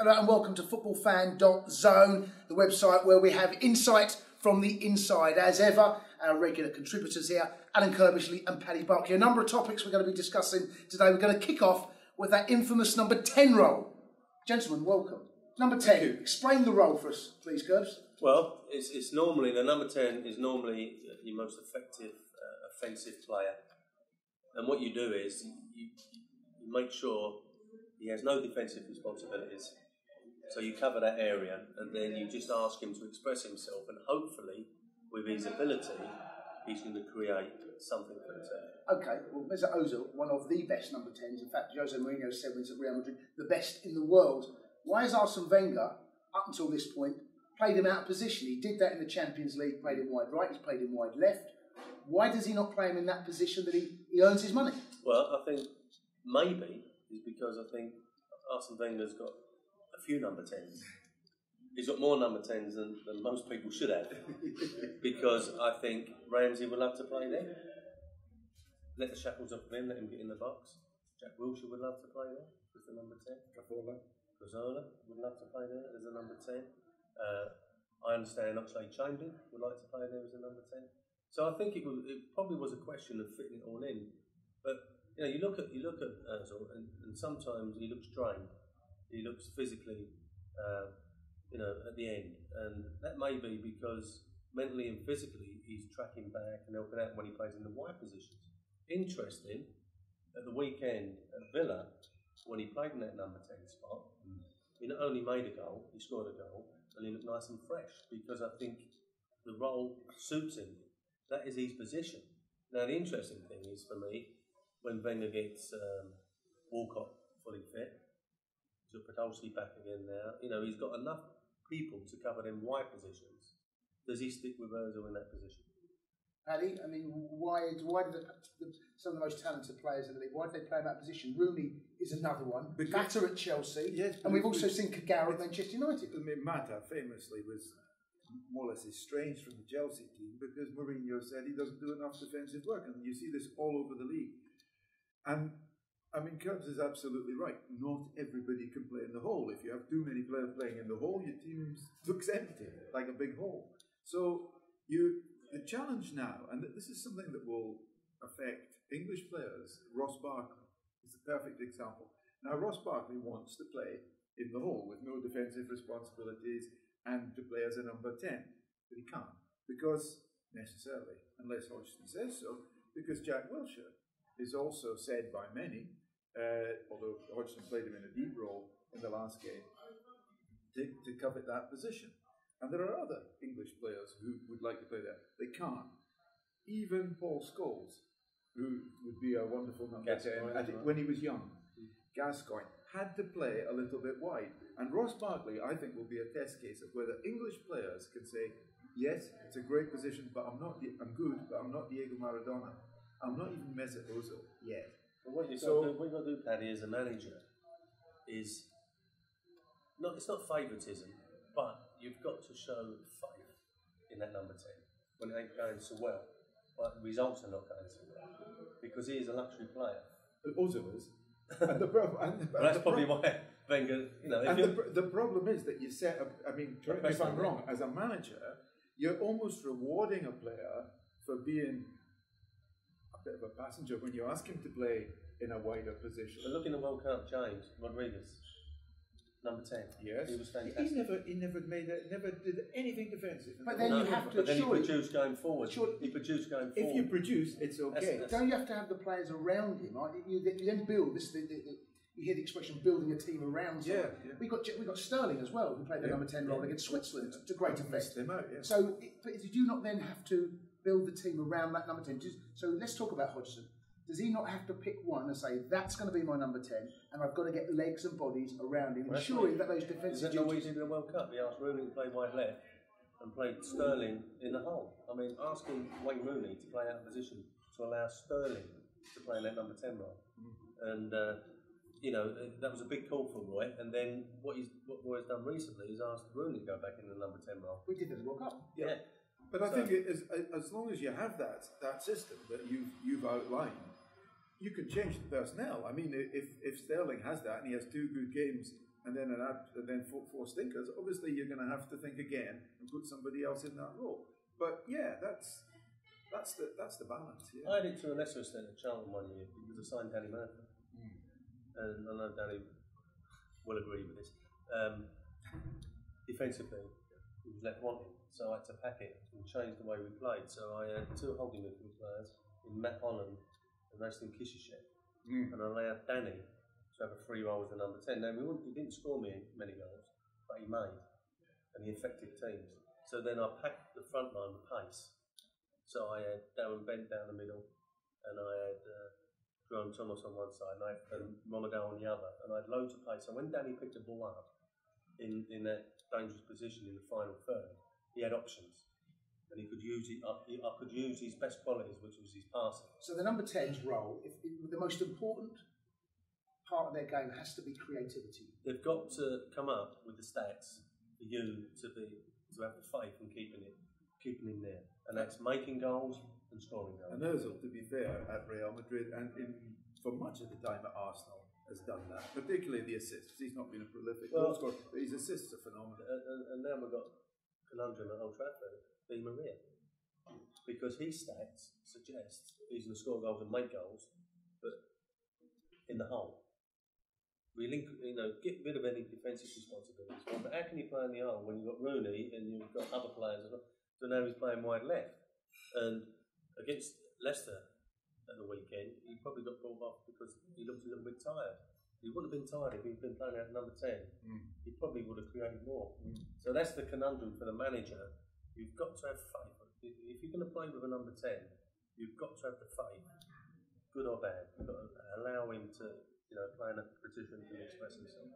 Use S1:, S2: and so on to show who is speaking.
S1: Hello and welcome to FootballFan.Zone, the website where we have insight from the inside. As ever, our regular contributors here, Alan Curbishley and Paddy Barclay. A number of topics we're going to be discussing today. We're going to kick off with that infamous number 10 role. Gentlemen, welcome. Number 10, explain the role for us, please, Curbs.
S2: Well, it's normally, the number 10 is normally your most effective offensive player. And what you do is you make sure he has no defensive responsibilities. So you cover that area and then you just ask him to express himself, and hopefully, with his ability, he's going to create something for the team.
S1: Okay, well, Mesut Ozil, one of the best number 10s. In fact, Jose Mourinho said when he's at Real Madrid, the best in the world. Why has Arsene Wenger, up until this point, played him out of position? He did that in the Champions League, played him wide right, he's played him wide left. Why does he not play him in that position that he earns his money?
S2: Well, I think maybe is because I think Arsene Wenger's got a few number 10s. He's got more number 10s than most people should have. Because I think Ramsey would love to play there. Let the shackles off him, let him get in the box. Jack Wilshere would love to play there as the number 10. Kagawa would love to play there as a number 10. I understand Oxlade-Chamberlain would like to play there as a number 10. So I think it probably was a question of fitting it all in. But you look at Ozil, and sometimes he looks drained. He looks physically, at the end, and that may be because mentally and physically he's tracking back and helping out when he plays in the wide positions. Interesting, at the weekend at Villa, when he played in that number 10 spot, he not only made a goal, he scored a goal, and he looked nice and fresh because I think the role suits him. That is his position. Now the interesting thing is for me, when Wenger gets Walcott fully fit, to Podolski back again now, he's got enough people to cover them wide positions. Does he stick with Ozil in that position?
S1: Paddy, I mean, why do some of the most talented players in the league, why do they play in that position? Rooney is another one. Batter at Chelsea. Yes, and we've also seen Kagawa at Manchester United.
S3: I mean, Mata famously was more or less estranged from the Chelsea team because Mourinho said he doesn't do enough defensive work, and you see this all over the league. And I mean, Curbs is absolutely right. Not everybody can play in the hole. If you have too many players playing in the hole, your team looks empty, like a big hole. So the challenge now, and this is something that will affect English players. Ross Barclay is a perfect example. Now, Ross Barclay wants to play in the hole with no defensive responsibilities and to play as a number 10, but he can't because necessarily, unless Hodgson says so, because Jack Wilshere is also said by many, although Hodgson played him in a deep role in the last game, to covet that position. And there are other English players who would like to play there. They can't. Even Paul Scholes, who would be a wonderful number 10 when he was young, Gascoigne, had to play a little bit wide. And Ross Barclay, I think, will be a test case of whether English players can say, yes, it's a great position, but I'm good, but I'm not Diego Maradona. I'm not even Mesut Ozil yet.
S2: But what you've got to do, Paddy, as a manager, is it's not favouritism, but you've got to show faith in that number 10 when it ain't going so well, but the results are not going so well because he is a luxury player.
S3: Ozil is, and
S2: that's probably why Wenger.
S3: The problem is that you set up. I mean, correct me if I'm wrong. As a manager, you're almost rewarding a player for being bit of a passenger when you ask him to play in a wider position.
S2: But look in the World Cup, James Rodriguez, number 10.
S3: Yes,
S2: he was fantastic.
S3: He never did anything defensive.
S1: But then you have to.
S2: But then he produced going forward. He produced going forward.
S3: If you produce, it's okay.
S1: Don't you have to have the players around him? Right? You then build this. You hear the expression "building a team around." Someone. Yeah. We got Sterling as well, who played the number 10 role against Switzerland to great effect.
S3: Them out, yeah.
S1: So, but do you not then have to build the team around that number 10? So let's talk about Hodgson. Does he not have to pick one and say, that's going to be my number 10, and I've got to get legs and bodies around him, ensuring that those defensive duties...
S2: Is that what he did in the World Cup? He asked Rooney to play wide left and played Sterling in the hole. I mean, asking Wayne Rooney to play out of position to allow Sterling to play in that number 10 role. And, that was a big call for Roy. And then what Roy's done recently is asked Rooney to go back in the number 10 role.
S1: We did it in the World Cup.
S2: Yeah.
S3: But I think as long as you have that system that you've outlined, you can change the personnel. I mean, if Sterling has that and he has 2 good games and then four stinkers, obviously you're going to have to think again and put somebody else in that role. But yeah, that's the balance. Yeah.
S2: I had it to a lesser extent at Charlton one year because I signed Danny Murphy, and I know Danny will agree with this. Defensively, he was left wanting, so I had to pack it and change the way we played. So I had two holding midfield players in Matt Holland and Rustin Kishishek, and I allowed Danny to have a free role as the number 10. Now he didn't score me many goals, but he made, and he affected teams. So then I packed the front line with pace. So I had Darren Bent down the middle, and I had Jerome Thomas on one side, and I had Romadel on the other, and I had loads of pace. So when Danny picked the ball up in that dangerous position in the final third, he had options, and he could use it. I could use his best qualities, which was his passing.
S1: So the number 10's role, the most important part of their game has to be creativity.
S2: They've got to come up with the stats for you to have the faith in keeping him there, and that's making goals and scoring goals.
S3: And Ozil, to be fair, at Real Madrid and for much of the time at Arsenal, has done that, particularly the assists. He's not been a prolific goal scorer, but his assists are phenomenal.
S2: And now we've got conundrum at Old Trafford, Di Maria, because his stats suggest he's going to score goals and make goals, but in the hole. Get rid of any defensive responsibilities. But how can you play in the hole when you've got Rooney and you've got other players as well? So now he's playing wide left, and against Leicester at the weekend, he probably got brought off because he looked a little bit tired. He wouldn't have been tired if he'd been playing out number 10. He probably would have created more. So that's the conundrum for the manager. You've got to have faith. If you're going to play with a number 10, you've got to have the faith, good or bad. You've got to allow him to, play in a position to express himself.